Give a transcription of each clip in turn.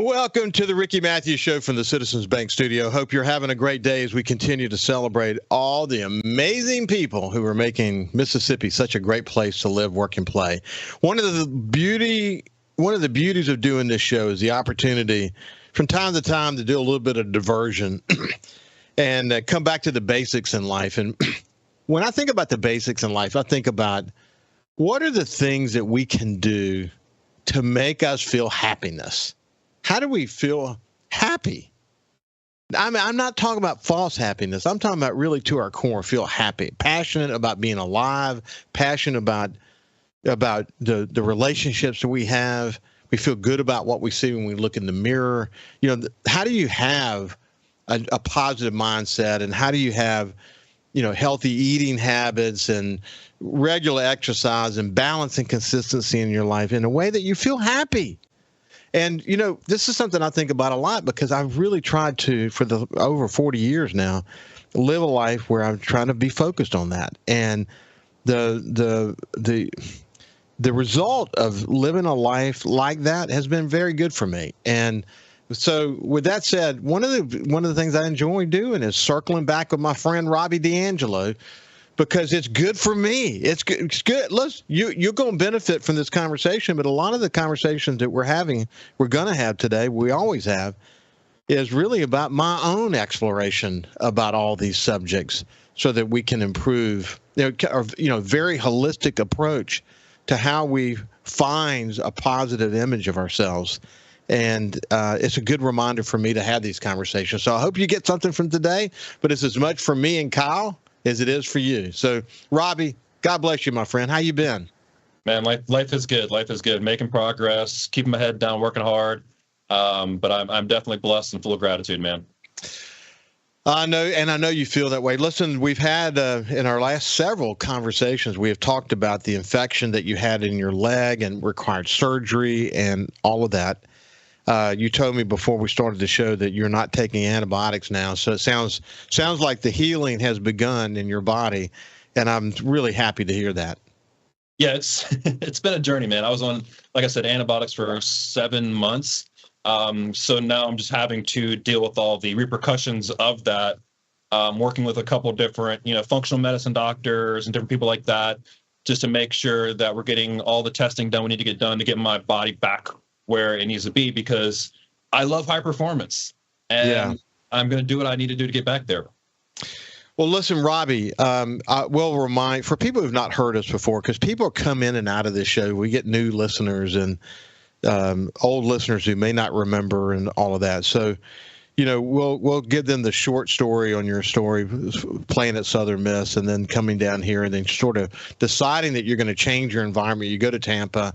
Welcome to the Ricky Matthews Show from the Citizens Bank Studio. Hope you're having a great day as we continue to celebrate all the amazing people who are making Mississippi such a great place to live, work, and play. One of the beauties of doing this show is the opportunity from time to time to do a little bit of diversion and come back to the basics in life. And when I think about the basics in life, I think about what are the things that we can do to make us feel happiness. How do we feel happy? I mean, I'm not talking about false happiness. I'm talking about really to our core, feel happy, passionate about being alive, passionate about the relationships that we have. We feel good about what we see when we look in the mirror. You know, how do you have a positive mindset, and how do you have, healthy eating habits and regular exercise and balance and consistency in your life in a way that you feel happy? And, this is something I think about a lot because I've really tried to, for the over 40 years now, live a life where I'm trying to be focused on that. And the result of living a life like that has been very good for me. And so with that said, one of the things I enjoy doing is circling back with my friend Robby D'Angelo, because it's good for me. It's good. Listen, you're going to benefit from this conversation, but a lot of the conversations that we're going to have today, we always have, is really about my own exploration about all these subjects so that we can improve, very holistic approach to how we find a positive image of ourselves. And it's a good reminder for me to have these conversations. So I hope you get something from today, but it's as much for me and Kyle as it is for you. So, Robby, God bless you, my friend. How you been? Man, life is good. Life is good. Making progress, keeping my head down, working hard. But I'm definitely blessed and full of gratitude, man. I know you feel that way. Listen, we've had in our last several conversations, we have talked about the infection that you had in your leg and required surgery and all of that. You told me before we started the show that you're not taking antibiotics now, so it sounds like the healing has begun in your body, and I'm really happy to hear that. Yeah, it's been a journey, man. I was on, like I said, antibiotics for 7 months. So now I'm just having to deal with all the repercussions of that. Working with a couple of different, functional medicine doctors and different people like that, just to make sure that we're getting all the testing done we need to get done to get my body back where it needs to be, because I love high performance, and I'm going to do what I need to do to get back there. Well, listen, Robby, I will remind, for people who've not heard us before, because people come in and out of this show, we get new listeners and old listeners who may not remember and all of that. So, we'll give them the short story on your story, playing at Southern Miss and then coming down here and then sort of deciding that you're going to change your environment. You go to Tampa.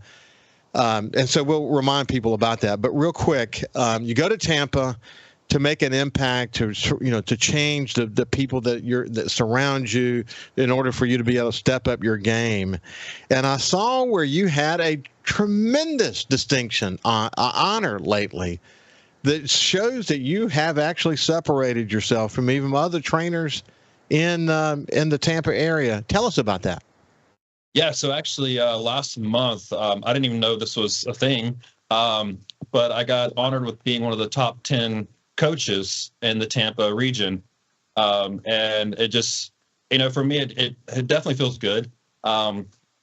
And so we'll remind people about that. But real quick, you go to Tampa to make an impact, to change the people that surround you in order for you to be able to step up your game. And I saw where you had a tremendous distinction, honor lately, that shows that you have actually separated yourself from even other trainers in the Tampa area. Tell us about that. Yeah, so actually last month, I didn't even know this was a thing, but I got honored with being one of the top 10 coaches in the Tampa region. And it just, for me, it definitely feels good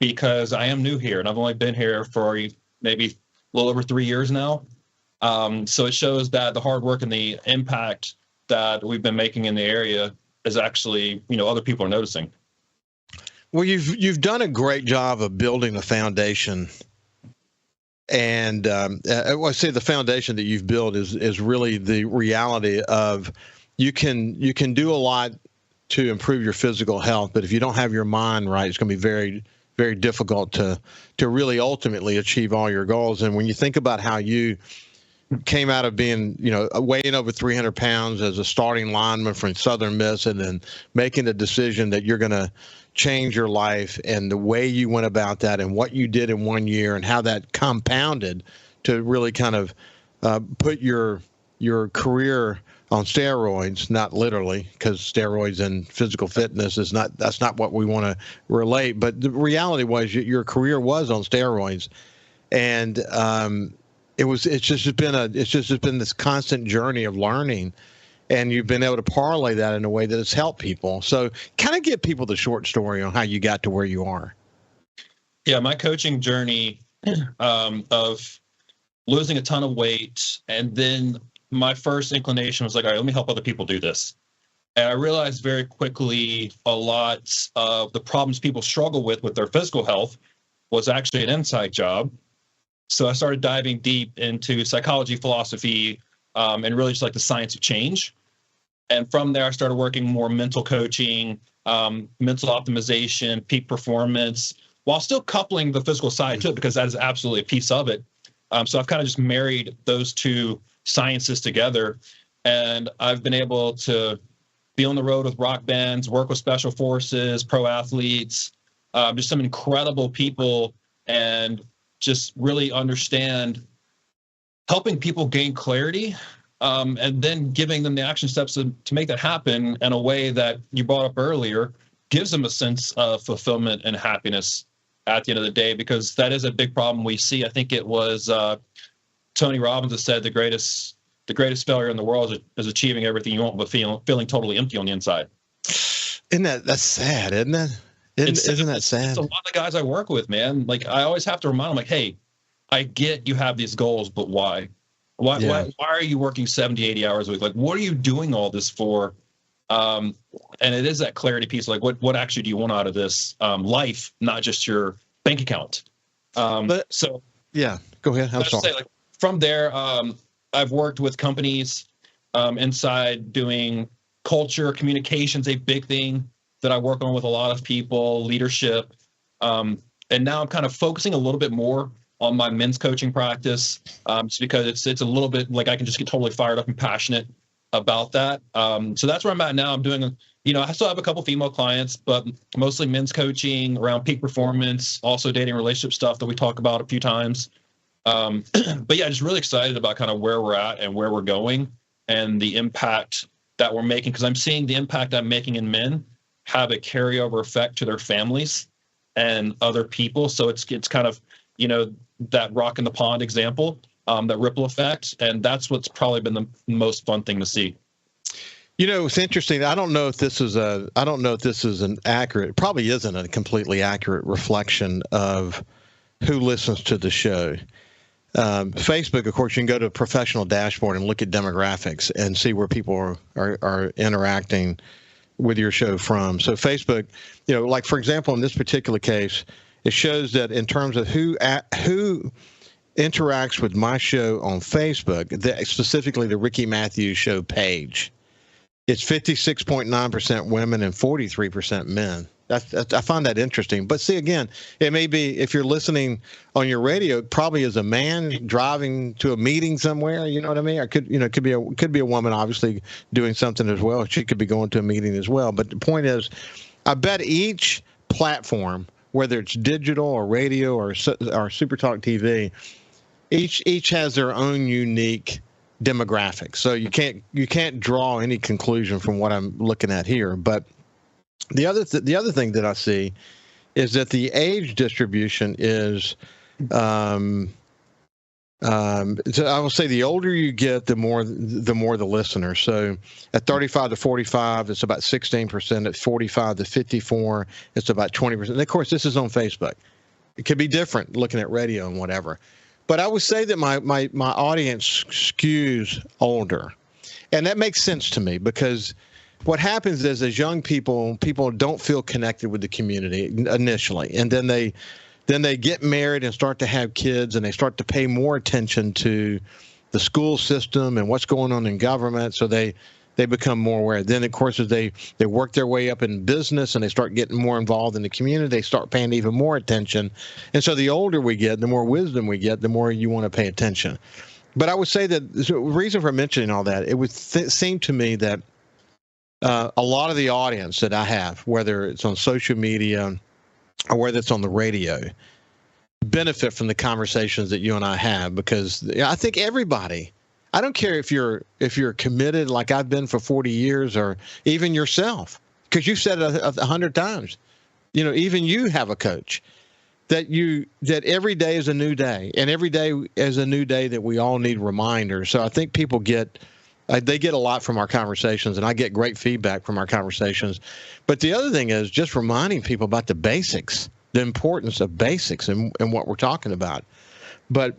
because I am new here, and I've only been here for maybe a little over 3 years now. So it shows that the hard work and the impact that we've been making in the area is actually, other people are noticing. Well, you've done a great job of building a foundation, and I say the foundation that you've built is really the reality of you can do a lot to improve your physical health, but if you don't have your mind right, it's going to be very, very difficult to really ultimately achieve all your goals. And when you think about how you came out of being, weighing over 300 pounds as a starting lineman from Southern Miss, and then making the decision that you're going to change your life, and the way you went about that and what you did in 1 year and how that compounded to really kind of put your career on steroids, not literally, because steroids and physical fitness that's not what we want to relate. But the reality was your career was on steroids. And it's just been this constant journey of learning, and you've been able to parlay that in a way that has helped people. So kind of give people the short story on how you got to where you are. Yeah, my coaching journey of losing a ton of weight, and then my first inclination was like, all right, let me help other people do this. And I realized very quickly a lot of the problems people struggle with their physical health was actually an inside job. So I started diving deep into psychology, philosophy, and really just like the science of change. And from there, I started working more mental coaching, mental optimization, peak performance, while still coupling the physical side to it, because that is absolutely a piece of it. So I've kind of just married those two sciences together. And I've been able to be on the road with rock bands, work with special forces, pro athletes, just some incredible people, and just really understand helping people gain clarity, and then giving them the action steps to make that happen in a way that you brought up earlier, gives them a sense of fulfillment and happiness at the end of the day, because that is a big problem we see. I think it was Tony Robbins that said the greatest failure in the world is achieving everything you want, but feeling totally empty on the inside. That's sad, isn't it? Isn't that sad? It's a lot of the guys I work with, man. Like, I always have to remind them, like, hey, I get you have these goals, but why? Why are you working 70, 80 hours a week? Like, what are you doing all this for? And it is that clarity piece. Like, what actually do you want out of this life, not just your bank account? So yeah, go ahead. I'm sorry. Say, like, from there, I've worked with companies inside doing culture, communications, a big thing that I work on with a lot of people, leadership. And now I'm kind of focusing a little bit more on my men's coaching practice, just because it's a little bit like I can just get totally fired up and passionate about that. So that's where I'm at now. I'm doing, I still have a couple female clients, but mostly men's coaching around peak performance, also dating relationship stuff that we talk about a few times. But yeah, just really excited about kind of where we're at and where we're going and the impact that we're making, because I'm seeing the impact I'm making in men have a carryover effect to their families and other people. So it's kind of, that rock in the pond example, that ripple effect. And that's what's probably been the most fun thing to see. It's interesting. I don't know if this is an accurate, probably isn't a completely accurate reflection of who listens to the show. Facebook, of course, you can go to a professional dashboard and look at demographics and see where people are interacting with your show from. So Facebook, like, for example, in this particular case, it shows that in terms of who interacts with my show on Facebook, specifically the Ricky Matthews Show page, it's 56.9% women and 43% men. I find that interesting. But see, again, it may be, if you're listening on your radio, it probably is a man driving to a meeting somewhere. You know what I mean? Or it could be a woman, obviously, doing something as well. She could be going to a meeting as well. But the point is, I bet each platform, whether it's digital or radio or SuperTalk TV, each has their own unique demographic. So you can't draw any conclusion from what I'm looking at here. But the other thing that I see is that the age distribution is, so I will say the older you get, the more the listener. So at 35 to 45, it's about 16%. At 45 to 54, it's about 20%. And of course, this is on Facebook. It could be different looking at radio and whatever. But I would say that my audience skews older. And that makes sense to me, because what happens is, as young people don't feel connected with the community initially, and then they get married and start to have kids, and they start to pay more attention to the school system and what's going on in government, so they become more aware. Then, of course, as they work their way up in business and they start getting more involved in the community, they start paying even more attention. And so the older we get, the more wisdom we get, the more you want to pay attention. But I would say that the reason for mentioning all that, it would seem to me that a lot of the audience that I have, whether it's on social media or whether it's on the radio, benefit from the conversations that you and I have, because I think everybody, I don't care if you're committed like I've been for 40 years, or even yourself, because you've said it 100 times, even you have a coach. that every day is a new day, and every day is a new day that we all need reminders. So I think people they get a lot from our conversations, and I get great feedback from our conversations. But the other thing is just reminding people about the basics, the importance of basics and what we're talking about. But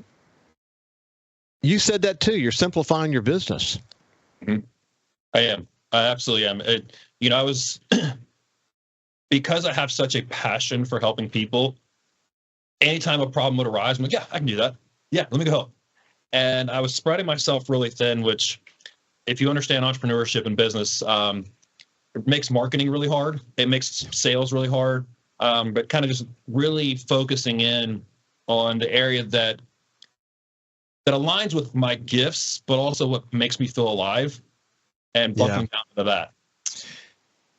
you said that too. You're simplifying your business. Mm-hmm. I am. I absolutely am. I was because I have such a passion for helping people. Anytime a problem would arise, I'm like, yeah, I can do that. Yeah, let me go help. And I was spreading myself really thin, which, if you understand entrepreneurship and business, it makes marketing really hard. It makes sales really hard. But kind of just really focusing in on the area that aligns with my gifts, but also what makes me feel alive, and buckling down to that.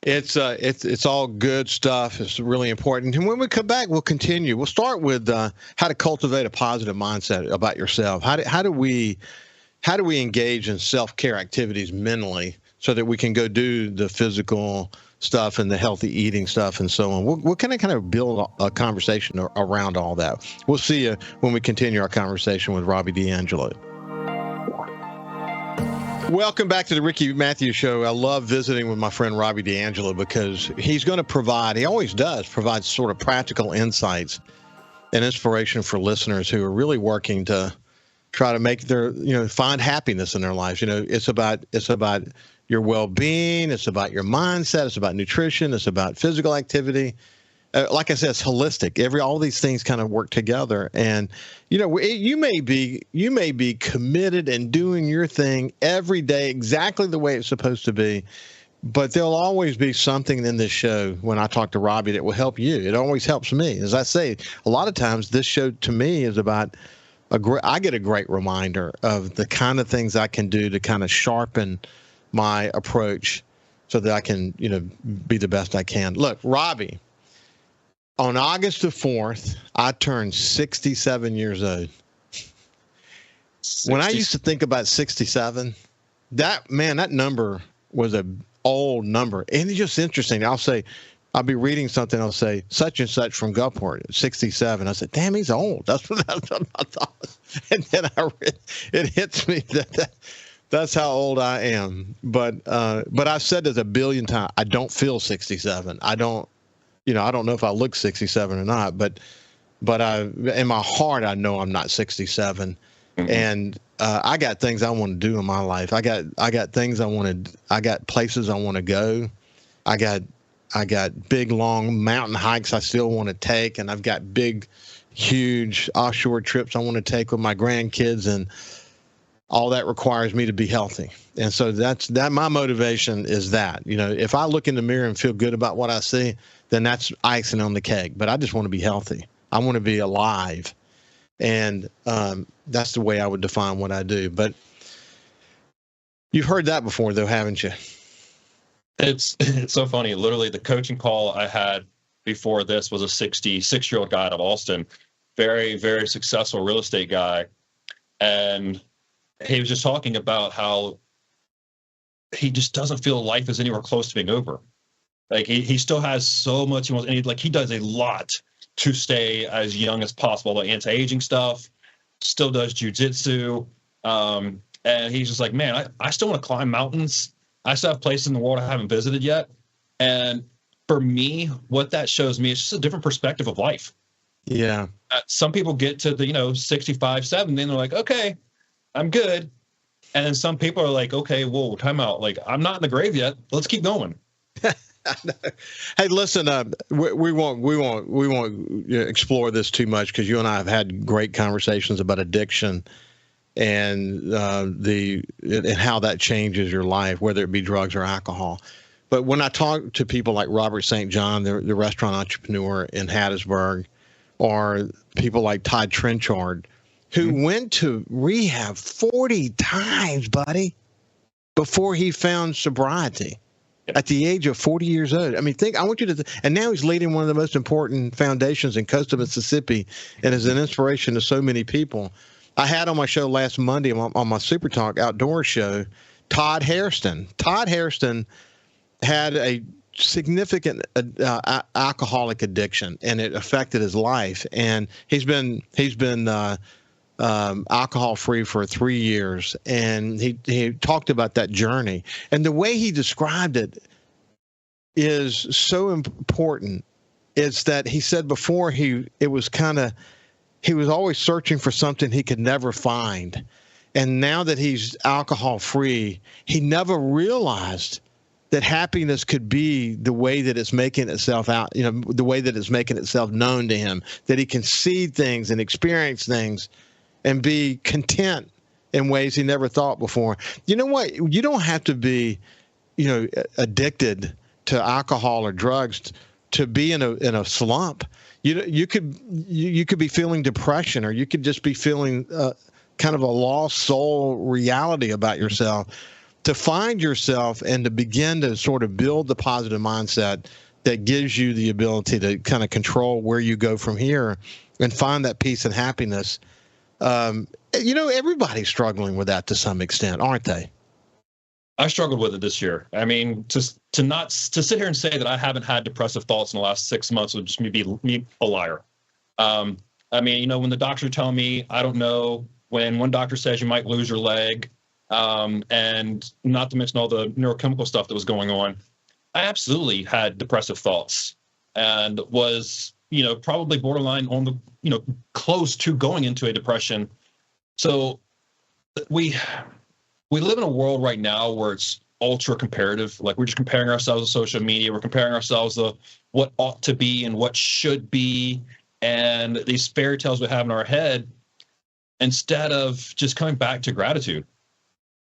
It's all good stuff. It's really important. And when we come back, we'll continue. We'll start with how to cultivate a positive mindset about yourself. How do we engage in self-care activities mentally so that we can go do the physical stuff and the healthy eating stuff and so on. We'll kind of build a conversation around all that. We'll see you when we continue our conversation with Robby D'Angelo. Welcome back to the Ricky Matthews Show. I love visiting with my friend Robby D'Angelo because he's going to provide, he always does, provide sort of practical insights and inspiration for listeners who are really working to try to make their, find happiness in their lives. It's about your well-being. It's about your mindset. It's about nutrition. It's about physical activity. Like I said, it's holistic. All these things kind of work together. And, you may be committed and doing your thing every day exactly the way it's supposed to be. But there'll always be something in this show when I talk to Robby that will help you. It always helps me. As I say, a lot of times this show to me is about I get a great reminder of the kind of things I can do to kind of sharpen my approach so that I can, be the best I can. Look, Robby, on August the 4th, I turned 67 years old. 60. When I used to think about 67, that number was an old number. And it's just interesting. I'll be reading something. I'll say such and such from Gulfport, 67. I said, damn, he's old. That's what I thought. And then it hits me that's how old I am. But I've said this a billion times. I don't feel 67. I don't know if I look 67 or not, but in my heart, I know I'm not 67. Mm-hmm. And I got things I want to do in my life. I got things I got places I want to go. I got big, long mountain hikes I still want to take, and I've got big, huge offshore trips I want to take with my grandkids, and all that requires me to be healthy. And so that's my motivation is that, if I look in the mirror and feel good about what I see, then that's icing on the cake. But I just want to be healthy. I want to be alive. And that's the way I would define what I do. But you've heard that before, though, haven't you? It's so funny. Literally, the coaching call I had before this was a 66-year-old guy out of Austin, very, very successful real estate guy. And he was just talking about how he just doesn't feel life is anywhere close to being over. Like he still has so much he wants, and he does a lot to stay as young as possible. The anti-aging stuff, still does jujitsu, and he's just like, man, I still want to climb mountains. I still have places in the world I haven't visited yet. And for me, what that shows me is just a different perspective of life. Yeah. Some people get to the 65, 70, and they're like, okay, I'm good. And then some people are like, okay, whoa, time out. Like, I'm not in the grave yet. Let's keep going. Hey, listen, we won't explore this too much because you and I have had great conversations about addiction and how that changes your life, whether it be drugs or alcohol. But when I talk to people like Robert St. John, the restaurant entrepreneur in Hattiesburg, or people like Todd Trenchard, who went to rehab 40 times, buddy, before he found sobriety at the age of 40 years old. I mean, I want you to, and now he's leading one of the most important foundations in coastal Mississippi and is an inspiration to so many people. I had on my show last Monday on my SuperTalk outdoor show, Todd Hairston. Todd Hairston had a significant alcoholic addiction, and it affected his life. And he's been alcohol free for 3 years, and he talked about that journey. And the way he described it is so important. It's that he said before he was always searching for something he could never find. And now that he's alcohol free, he never realized that happiness could be the way that it's making itself out, the way that it's making itself known to him, that he can see things and experience things and be content in ways he never thought before. You know what? You don't have to be, addicted to alcohol or drugs to be in a slump. You could be feeling depression, or you could just be feeling kind of a lost soul reality about yourself. To find yourself and to begin to sort of build the positive mindset that gives you the ability to kind of control where you go from here and find that peace and happiness. Everybody's struggling with that to some extent, aren't they? I struggled with it this year. I mean, to sit here and say that I haven't had depressive thoughts in the last 6 months would just be a liar. When the doctors are telling me, I don't know, when one doctor says you might lose your leg, and not to mention all the neurochemical stuff that was going on, I absolutely had depressive thoughts and was, probably borderline on the, close to going into a depression. So we live in a world right now where it's ultra comparative. Like, we're just comparing ourselves to social media. We're comparing ourselves to what ought to be and what should be, and these fairy tales we have in our head, instead of just coming back to gratitude.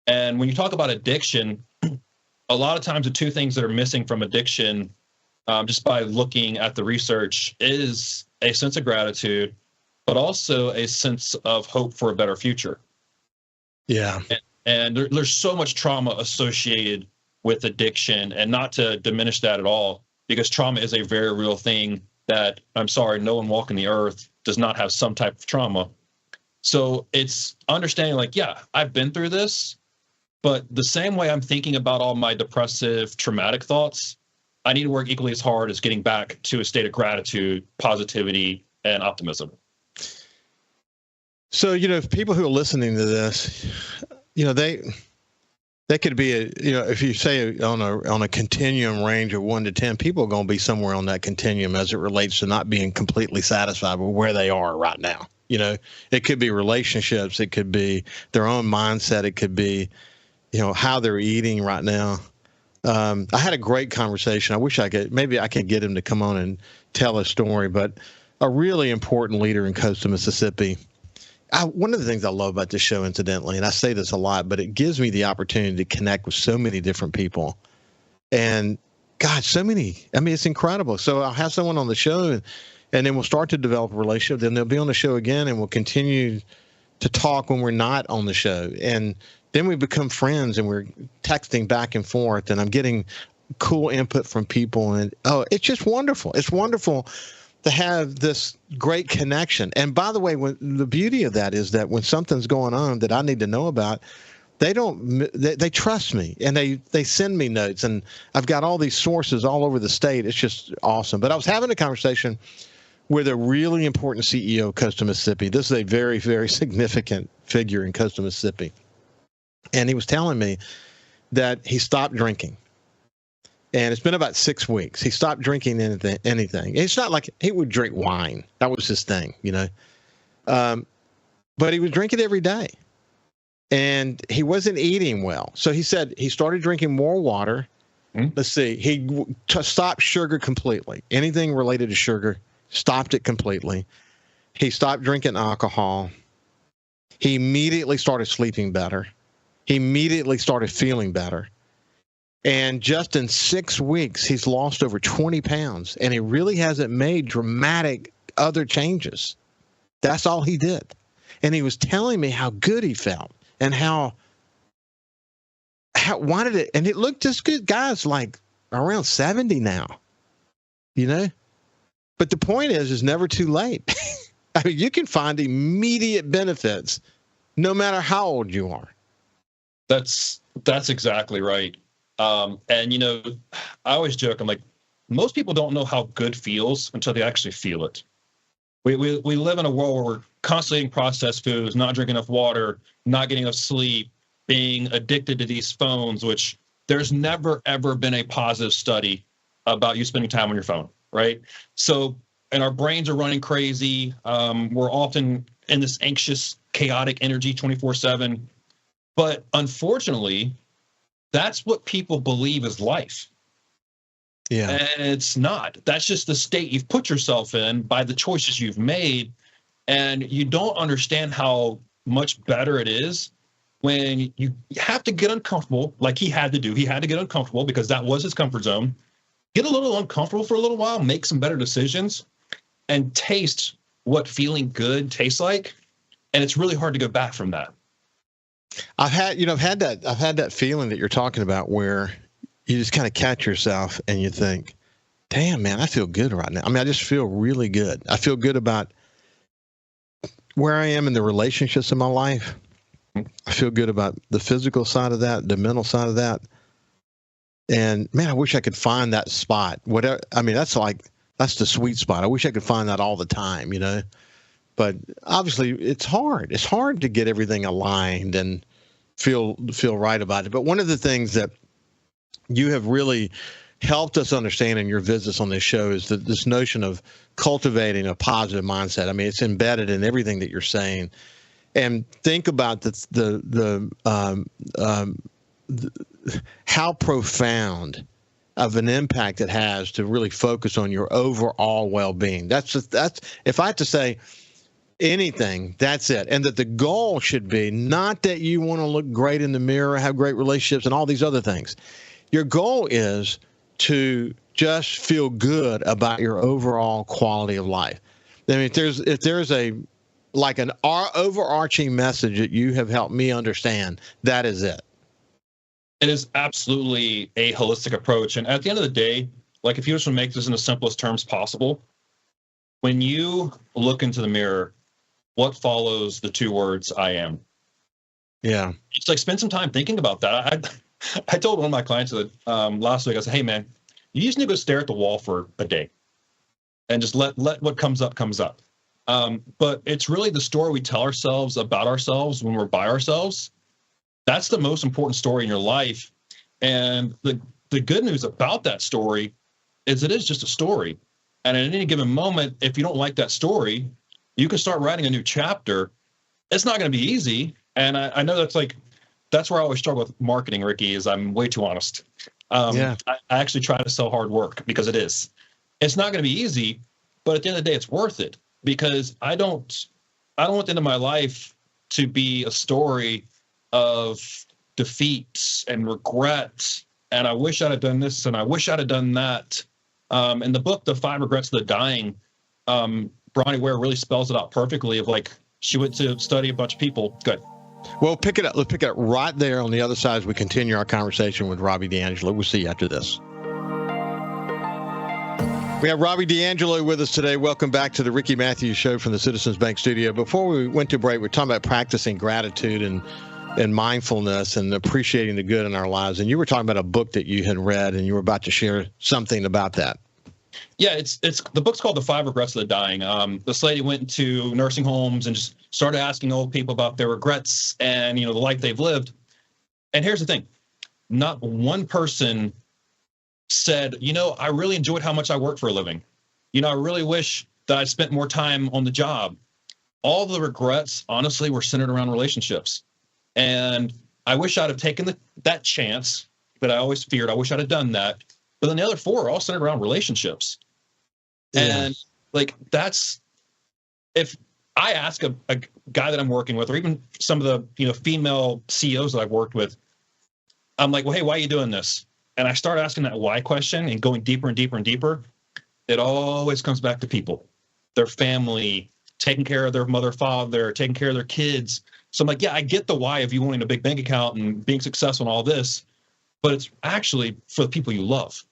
And when you talk about addiction, a lot of times the two things that are missing from addiction, just by looking at the research, is a sense of gratitude, but also a sense of hope for a better future. Yeah. And there's so much trauma associated with addiction, and not to diminish that at all, because trauma is a very real thing that, I'm sorry, no one walking the earth does not have some type of trauma. So it's understanding, like, yeah, I've been through this, but the same way I'm thinking about all my depressive, traumatic thoughts, I need to work equally as hard as getting back to a state of gratitude, positivity, and optimism. So, people who are listening to this, they could be if you say on a continuum range of 1 to 10, people are going to be somewhere on that continuum as it relates to not being completely satisfied with where they are right now. It could be relationships, it could be their own mindset, it could be, how they're eating right now. I had a great conversation. I wish I could get him to come on and tell a story, but a really important leader in coastal Mississippi. One of the things I love about this show, incidentally, and I say this a lot, but it gives me the opportunity to connect with so many different people. And God, so many. I mean, it's incredible. So I'll have someone on the show, and then we'll start to develop a relationship. Then they'll be on the show again, and we'll continue to talk when we're not on the show. And then we become friends, and we're texting back and forth, and I'm getting cool input from people. And, it's just wonderful. It's wonderful to have this great connection. And by the way, the beauty of that is that when something's going on that I need to know about, they trust me, and they send me notes, and I've got all these sources all over the state. It's just awesome. But I was having a conversation with a really important CEO of coastal Mississippi. This is a very, very significant figure in coastal Mississippi. And he was telling me that he stopped drinking. And it's been about 6 weeks. He stopped drinking anything. It's not like he would drink wine. That was his thing, But he was drinking every day. And he wasn't eating well. So he said he started drinking more water. Let's see. He stopped sugar completely. Anything related to sugar, stopped it completely. He stopped drinking alcohol. He immediately started sleeping better. He immediately started feeling better. And just in 6 weeks, he's lost over 20 pounds, and he really hasn't made dramatic other changes. That's all he did. And he was telling me how good he felt and how wanted it. And it looked just good. Guy's like around 70 now, But the point is, it's never too late. I mean, you can find immediate benefits no matter how old you are. That's exactly right. And, I always joke, I'm like, most people don't know how good feels until they actually feel it. We live in a world where we're constantly eating processed foods, not drinking enough water, not getting enough sleep, being addicted to these phones, which there's never, ever been a positive study about you spending time on your phone, right? So, and our brains are running crazy. We're often in this anxious, chaotic energy 24/7. But unfortunately, that's what people believe is life. Yeah. And it's not. That's just the state you've put yourself in by the choices you've made. And you don't understand how much better it is when you have to get uncomfortable, like he had to do. He had to get uncomfortable because that was his comfort zone. Get a little uncomfortable for a little while, make some better decisions, and taste what feeling good tastes like. And it's really hard to go back from that. I've had that feeling that you're talking about where you just kind of catch yourself and you think, damn, man, I feel good right now. I mean, I just feel really good. I feel good about where I am in the relationships in my life. I feel good about the physical side of that, the mental side of that. And man, I wish I could find that spot. Whatever. I mean, that's the sweet spot. I wish I could find that all the time, But obviously, it's hard. It's hard to get everything aligned and feel right about it. But one of the things that you have really helped us understand in your visits on this show is that this notion of cultivating a positive mindset. I mean, it's embedded in everything that you're saying. And think about how profound of an impact it has to really focus on your overall well-being. That's if I had to say anything, that's it. And that the goal should be not that you want to look great in the mirror, have great relationships, and all these other things. Your goal is to just feel good about your overall quality of life. I mean, if there's an overarching message that you have helped me understand, that is it. It is absolutely a holistic approach. And at the end of the day, like if you just want to make this in the simplest terms possible, when you look into the mirror, what follows the two words, I am? Yeah. It's like spend some time thinking about that. I told one of my clients that last week, I said, hey, man, you just need to go stare at the wall for a day and just let what comes up comes up. But it's really the story we tell ourselves about ourselves when we're by ourselves. That's the most important story in your life. And the good news about that story is it is just a story. And at any given moment, if you don't like that story, you can start writing a new chapter. It's not going to be easy. And I know that's where I always struggle with marketing, Ricky, is I'm way too honest. I actually try to sell hard work because it is. It's not going to be easy, but at the end of the day, it's worth it because I don't want the end of my life to be a story of defeat and regret. And I wish I'd have done this and I wish I'd have done that. In the book, The 5 Regrets of the Dying, Bronnie Ware really spells it out perfectly of like, she went to study a bunch of people. Good. Well, pick it up. Let's pick it up right there on the other side as we continue our conversation with Robby D'Angelo. We'll see you after this. We have Robby D'Angelo with us today. Welcome back to the Ricky Matthews Show from the Citizens Bank Studio. Before we went to break, we're talking about practicing gratitude and mindfulness and appreciating the good in our lives. And you were talking about a book that you had read, and you were about to share something about that. Yeah, it's the book's called The 5 Regrets of the Dying. This lady went to nursing homes and just started asking old people about their regrets and, the life they've lived. And here's the thing. Not one person said, I really enjoyed how much I work for a living. I really wish that I spent more time on the job. All the regrets, honestly, were centered around relationships. And I wish I'd have taken that chance, but I always feared I wish I'd have done that. But then the other 4 are all centered around relationships. Yeah. And that's, if I ask a guy that I'm working with, or even some of the, female CEOs that I've worked with, I'm like, well, hey, why are you doing this? And I start asking that why question and going deeper and deeper and deeper. It always comes back to people, their family, taking care of their mother, father, taking care of their kids. So I'm like, yeah, I get the why of you wanting a big bank account and being successful and all this, but it's actually for the people you love.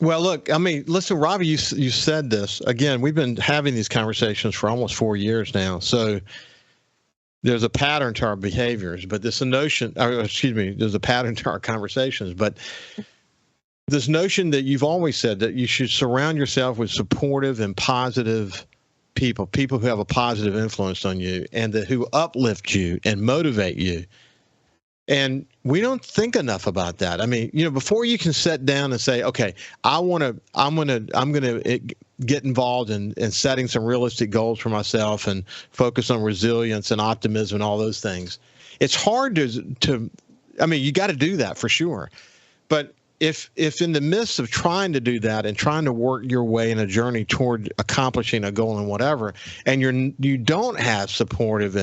Well, look, I mean, listen, Robby, you said this. Again, we've been having these conversations for almost 4 years now. So there's a pattern to our behaviors, but there's a pattern to our conversations. But this notion that you've always said that you should surround yourself with supportive and positive people who have a positive influence on you and who uplift you and motivate you. And we don't think enough about that. I mean, before you can sit down and say, okay, I'm going to get involved in setting some realistic goals for myself and focus on resilience and optimism and all those things. It's hard to you got to do that for sure. But if in the midst of trying to do that and trying to work your way in a journey toward accomplishing a goal and whatever, and you don't have supportive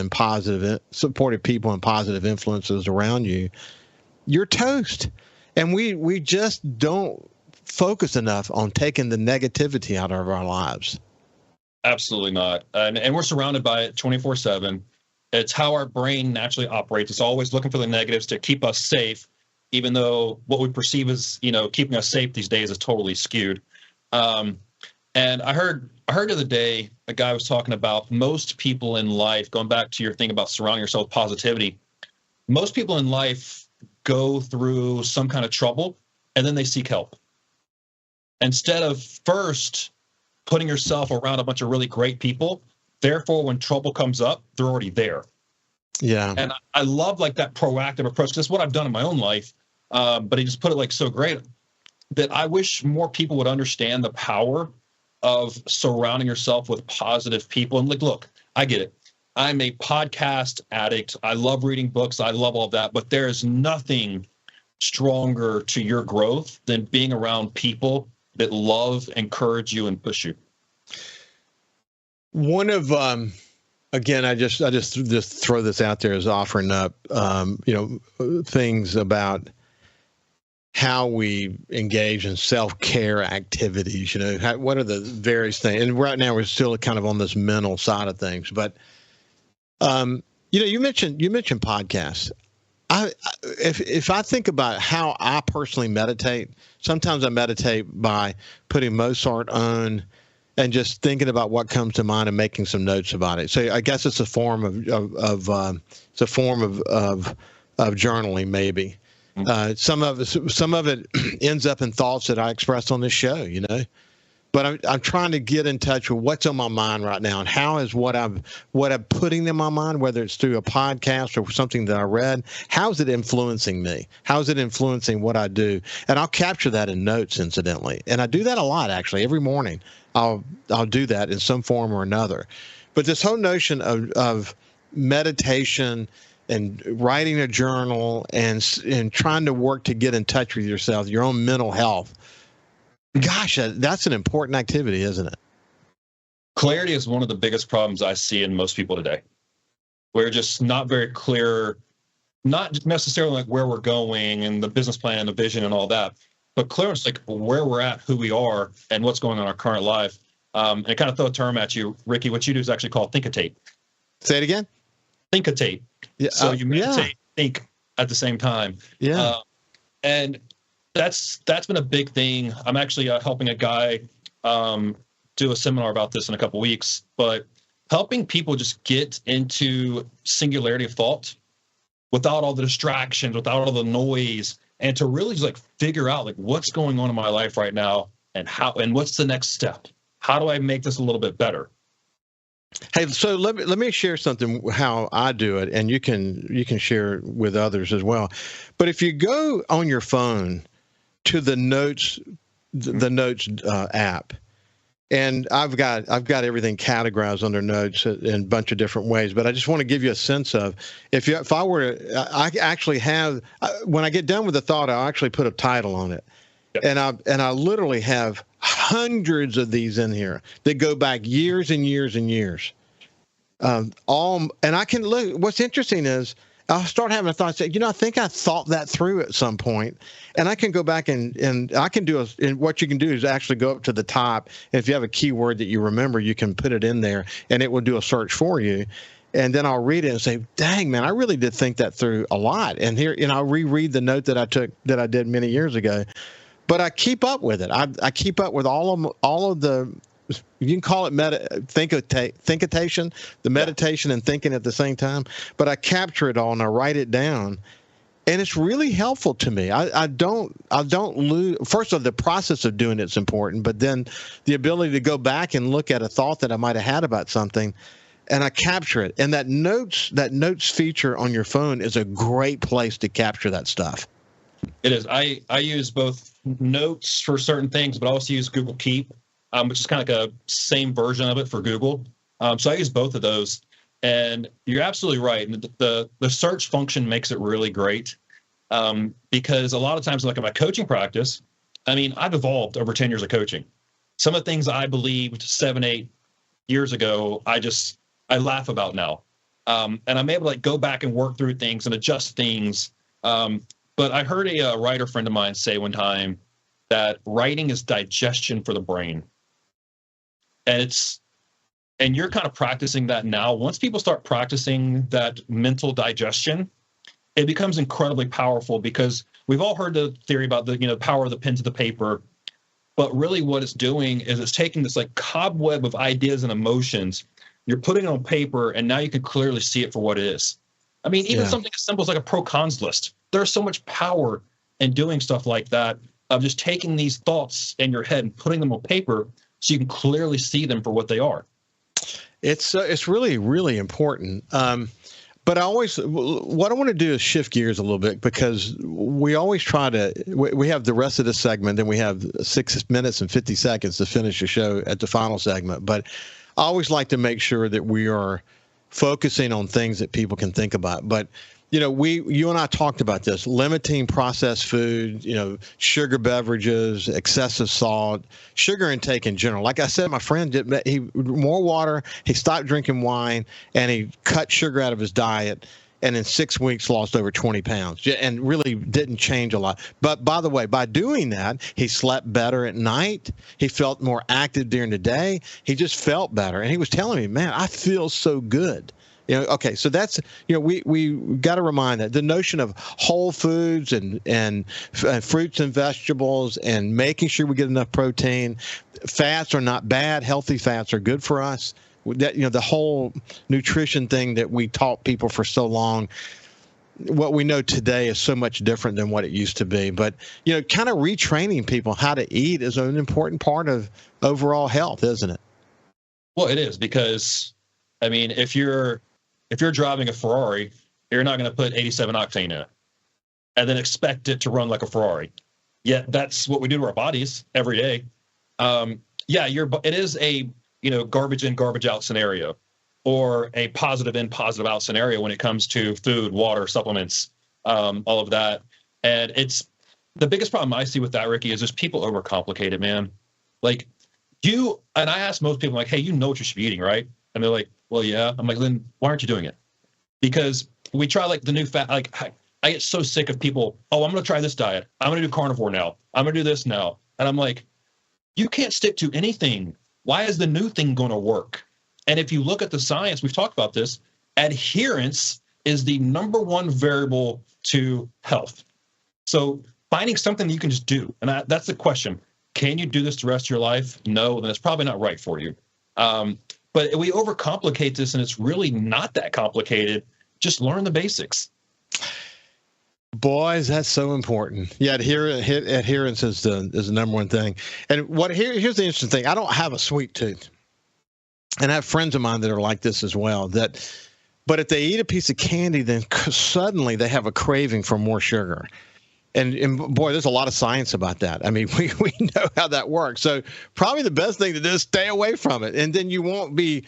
people and positive influences around you, you're toast. And we just don't focus enough on taking the negativity out of our lives. Absolutely not. And we're surrounded by it 24/7. It's how our brain naturally operates. It's always looking for the negatives to keep us safe, even though what we perceive as, keeping us safe these days is totally skewed. And I heard the other day, a guy was talking about most people in life, going back to your thing about surrounding yourself with positivity, most people in life go through some kind of trouble and then they seek help. Instead of first putting yourself around a bunch of really great people, therefore, when trouble comes up, they're already there. Yeah. And I love that proactive approach. That's what I've done in my own life. But he just put it so great that I wish more people would understand the power of surrounding yourself with positive people. And look, I get it. I'm a podcast addict. I love reading books. I love all that. But there is nothing stronger to your growth than being around people that love, encourage you, and push you. One of again, I just throw this out there as offering up things about how we engage in self-care activities. What are the various things? And right now we're still kind of on this mental side of things. But you mentioned podcasts. If I think about how I personally meditate, sometimes I meditate by putting Mozart on and just thinking about what comes to mind and making some notes about it. So I guess it's a form of journaling, maybe. Some of it ends up in thoughts that I express on this show, But I'm trying to get in touch with what's on my mind right now, and how is what I'm putting in my mind, whether it's through a podcast or something that I read, how is it influencing me? How is it influencing what I do? And I'll capture that in notes, incidentally. And I do that a lot, actually. Every morning I'll do that in some form or another. But this whole notion of meditation and writing a journal and trying to work to get in touch with yourself, your own mental health. Gosh, that's an important activity, isn't it? Clarity is one of the biggest problems I see in most people today. We're just not very clear, not necessarily where we're going and the business plan, the vision and all that, but clearance where we're at, who we are, and what's going on in our current life. And kind of throw a term at you, Ricky, what you do is actually called think-a-tape. Say it again? Think-a-tape. Yeah, so you meditate, think at the same time. Yeah. And that's been a big thing. I'm actually helping a guy do a seminar about this in a couple weeks, but helping people just get into singularity of thought without all the distractions, without all the noise, and to really just figure out what's going on in my life right now and what's the next step. How do I make this a little bit better? Hey, so let me share something how I do it, and you can share with others as well. But if you go on your phone to the notes app, and I've got everything categorized under notes in a bunch of different ways. But I just want to give you a sense of if I were to, I actually have, when I get done with the thought, I'll actually put a title on it. Yep. And I literally have hundreds of these in here that go back years and years and years. And I can look. What's interesting is I'll start having a thought. Say, I think I thought that through at some point, and I can go back and I can do and what you can do is actually go up to the top. And if you have a keyword that you remember, you can put it in there, and it will do a search for you. And then I'll read it and say, dang, man, I really did think that through a lot. And here, I'll reread the note that I did many years ago. But I keep up with it. I keep up with all of the you can call it thinkitation, the meditation and thinking at the same time. But I capture it all and I write it down. And it's really helpful to me. I don't lose. First of all, the process of doing it's important, but then the ability to go back and look at a thought that I might have had about something, and I capture it. And that notes feature on your phone is a great place to capture that stuff. It is. I use both notes for certain things, but I also use Google Keep, which is kind of like a same version of it for Google. So I use both of those. And you're absolutely right. And the search function makes it really great, because a lot of times, like in my coaching practice, I mean, I've evolved over 10 years of coaching. Some of the things I believed 7, 8 years ago, I laugh about now. And I'm able to like go back and work through things and adjust things. But I heard a writer friend of mine say one time that writing is digestion for the brain. And you're kind of practicing that now. Once people start practicing that mental digestion, it becomes incredibly powerful, because we've all heard the theory about the power of the pen to the paper. But really what it's doing is it's taking this like cobweb of ideas and emotions, you're putting it on paper, and now you can clearly see it for what it is. I mean, even something as simple as like a pro-cons list. There's so much power in doing stuff like that, of just taking these thoughts in your head and putting them on paper so you can clearly see them for what they are. It's really, really important. But what I want to do is shift gears a little bit, because we always we have the rest of the segment, then we have 6 minutes and 50 seconds to finish the show at the final segment. But I always like to make sure that we are focusing on things that people can think about. But you and I talked about this, limiting processed food, sugar beverages, excessive salt, sugar intake in general. Like I said, my friend more water, he stopped drinking wine, and he cut sugar out of his diet, and in 6 weeks lost over 20 pounds and really didn't change a lot. But by the way, by doing that, he slept better at night. He felt more active during the day. He just felt better. And he was telling me, man, I feel so good. Okay, so that's, we got to remind that the notion of whole foods and fruits and vegetables and making sure we get enough protein. Fats are not bad. Healthy fats are good for us. That, the whole nutrition thing that we taught people for so long, what we know today is so much different than what it used to be. But, kind of retraining people how to eat is an important part of overall health, isn't it? Well, it is, because, I mean, if you're driving a Ferrari, you're not going to put 87 octane in it and then expect it to run like a Ferrari. Yet that's what we do to our bodies every day. It is a garbage in, garbage out scenario, or a positive in, positive out scenario when it comes to food, water, supplements, all of that. And it's the biggest problem I see with that, Ricky, is just people overcomplicate it, man. Like and I ask most people, like, hey, you know what you should be eating, right? And they're like, well, yeah. I'm like, then why aren't you doing it? Because we try like the new fat, like I get so sick of people, oh, I'm going to try this diet. I'm going to do carnivore now. I'm going to do this now. And I'm like, you can't stick to anything. Why is the new thing going to work? And if you look at the science, we've talked about this, adherence is the number one variable to health. So finding something that you can just do. And that's the question. Can you do this the rest of your life? No, then it's probably not right for you. But we overcomplicate this, and it's really not that complicated. Just learn the basics. Boys, that's so important. Yeah, adherence is the number one thing. And here's the interesting thing. I don't have a sweet tooth, and I have friends of mine that are like this as well. But if they eat a piece of candy, then suddenly they have a craving for more sugar. And boy, there's a lot of science about that. I mean, we know how that works. So probably the best thing to do is stay away from it. And then you won't be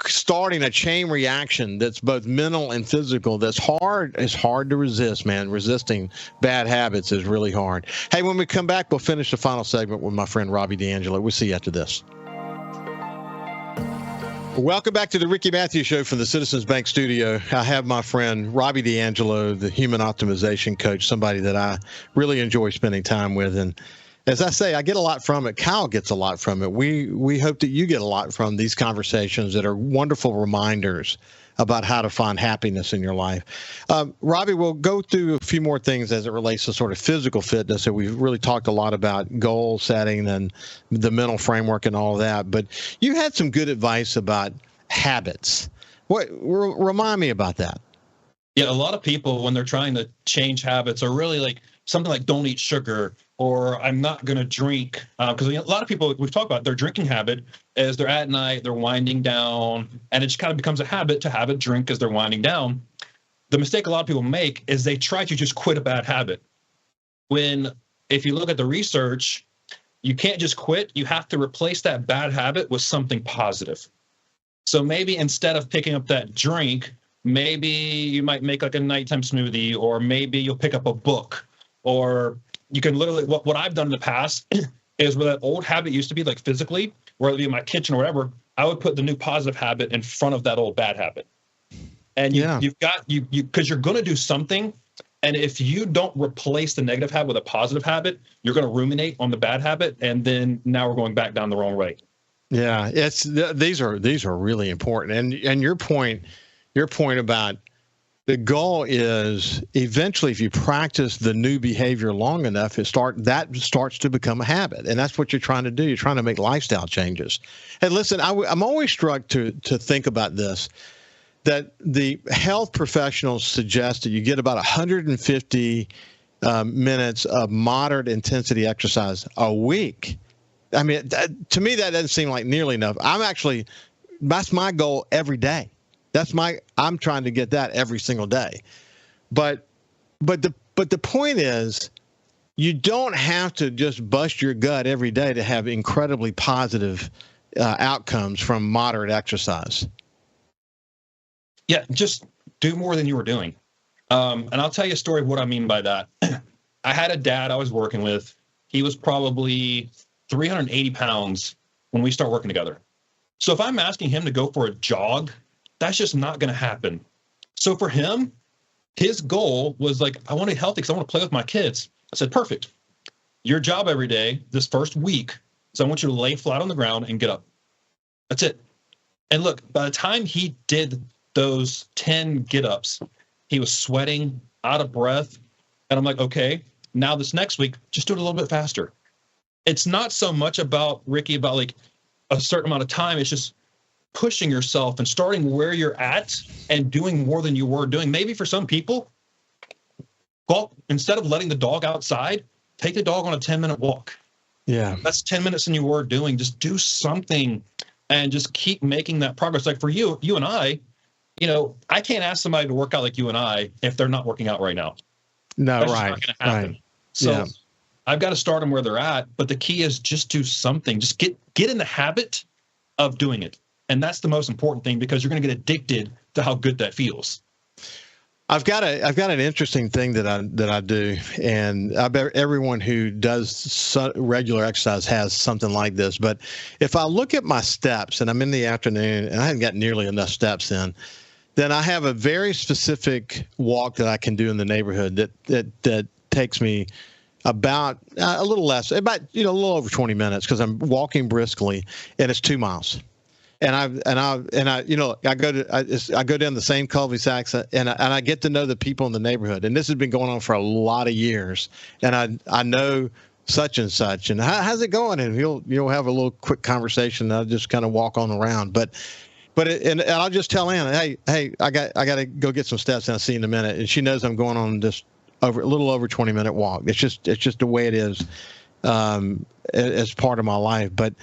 starting a chain reaction that's both mental and physical. That's hard. It's hard to resist, man. Resisting bad habits is really hard. Hey, when we come back, we'll finish the final segment with my friend Robby D'Angelo. We'll see you after this. Welcome back to the Ricky Matthews Show from the Citizens Bank studio. I have my friend Robby D'Angelo, the human optimization coach, somebody that I really enjoy spending time with. And as I say, I get a lot from it. Kyle gets a lot from it. We hope that you get a lot from these conversations that are wonderful reminders about how to find happiness in your life. Robby, we'll go through a few more things as it relates to sort of physical fitness. And we've really talked a lot about goal setting and the mental framework and all of that. But you had some good advice about habits. Remind me about that. Yeah, a lot of people, when they're trying to change habits, are really like something like don't eat sugar, or I'm not going to drink. Because a lot of people, we've talked about their drinking habit is they're at night, they're winding down, and it just kind of becomes a habit to have a drink as they're winding down. The mistake a lot of people make is they try to just quit a bad habit. When, if you look at the research, you can't just quit. You have to replace that bad habit with something positive. So maybe instead of picking up that drink, maybe you might make like a nighttime smoothie, or maybe you'll pick up a book, or you can literally, what I've done in the past is where that old habit used to be, like physically, whether it be in my kitchen or whatever, I would put the new positive habit in front of that old bad habit. And you've got, because you're going to do something. And if you don't replace the negative habit with a positive habit, you're going to ruminate on the bad habit. And then now we're going back down the wrong way. Yeah, these are really important. And your point about the goal is eventually, if you practice the new behavior long enough, that starts to become a habit, and that's what you're trying to do. You're trying to make lifestyle changes. And listen, I'm always struck to think about this, that the health professionals suggest that you get about 150 minutes of moderate intensity exercise a week. I mean, to me, that doesn't seem like nearly enough. That's my goal every day. I'm trying to get that every single day. But the point is, you don't have to just bust your gut every day to have incredibly positive outcomes from moderate exercise. Yeah, just do more than you were doing. And I'll tell you a story of what I mean by that. I had a dad I was working with. He was probably 380 pounds when we start working together. So if I'm asking him to go for a jog, that's just not going to happen. So for him, his goal was like, I want to be healthy because I want to play with my kids. I said, perfect. Your job every day this first week is I want you to lay flat on the ground and get up. That's it. And look, by the time he did those 10 get-ups, he was sweating, out of breath. And I'm like, okay, now this next week, just do it a little bit faster. It's not so much about, Ricky, about like a certain amount of time. It's just pushing yourself and starting where you're at and doing more than you were doing. Maybe for some people, instead of letting the dog outside, take the dog on a 10-minute walk. Yeah. That's 10 minutes than you were doing. Just do something and just keep making that progress. Like for you and I, I can't ask somebody to work out like you and I if they're not working out right now. No, that's right. Not going to happen. Right. So yeah. I've got to start them where they're at. But the key is just do something. Just get in the habit of doing it. And that's the most important thing, because you're going to get addicted to how good that feels. I've got an interesting thing that I do, and I bet everyone who does regular exercise has something like this. But if I look at my steps, and I'm in the afternoon, and I haven't got nearly enough steps in, then I have a very specific walk that I can do in the neighborhood that takes me about a little less, about a little over 20 minutes, because I'm walking briskly, and it's 2 miles. And I go down the same cul-de-sacs, and I get to know the people in the neighborhood. And this has been going on for a lot of years. And I know such and such, and how's it going? And you'll have a little quick conversation. And I'll just kind of walk on around, but I'll just tell Anna, hey, I got to go get some steps, and I'll see you in a minute. And she knows I'm going on this a little over 20-minute walk. It's just the way it is, as part of my life. But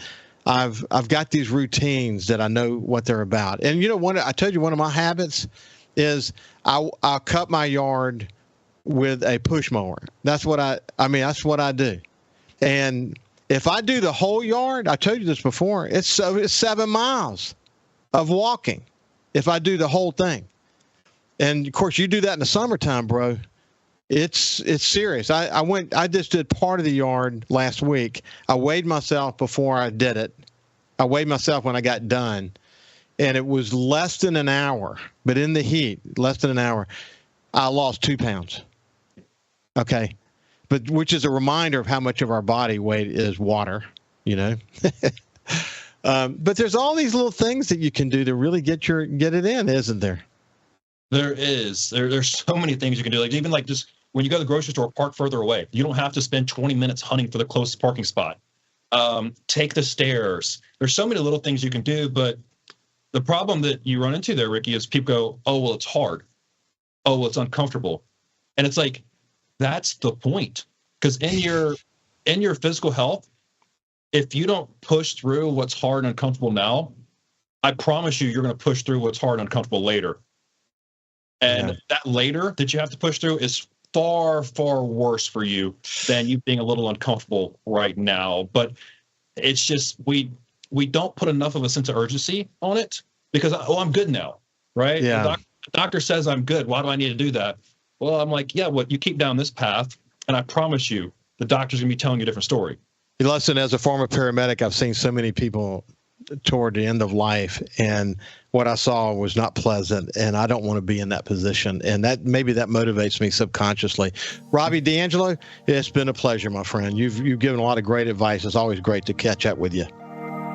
I've got these routines that I know what they're about. And I told you one of my habits is I'll cut my yard with a push mower. That's what that's what I do. And if I do the whole yard, I told you this before, it's 7 miles of walking if I do the whole thing. And of course, you do that in the summertime, bro. It's serious. I just did part of the yard last week. I weighed myself before I did it. I weighed myself when I got done, and it was less than an hour, but in the heat, less than an hour, I lost 2 pounds. Okay. But which is a reminder of how much of our body weight is water, But there's all these little things that you can do to really get it in, isn't there? There is. There's so many things you can do. Like even like just when you go to the grocery store, park further away. You don't have to spend 20 minutes hunting for the closest parking spot. Take the stairs. There's so many little things you can do, but the problem that you run into there, Ricky, is people go, "Oh, well, it's hard. Oh, well, it's uncomfortable," and it's like that's the point. Because in your physical health, if you don't push through what's hard and uncomfortable now, I promise you're going to push through what's hard and uncomfortable later. And that later that you have to push through is far, far worse for you than you being a little uncomfortable right now. But it's just we don't put enough of a sense of urgency on it because, I'm good now, right? Yeah. The doctor says I'm good. Why do I need to do that? Well, I'm like, you keep down this path, and I promise you the doctor's going to be telling you a different story. Listen, as a former paramedic, I've seen so many people toward the end of life, and what I saw was not pleasant, and I don't want to be in that position. And that motivates me subconsciously. Robby D'Angelo, it's been a pleasure, my friend. You've given a lot of great advice. It's always great to catch up with you.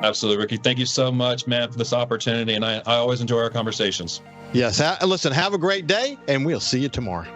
Absolutely, Ricky. Thank you so much, man, for this opportunity, and I always enjoy our conversations. Yes. Listen, have a great day, and we'll see you tomorrow.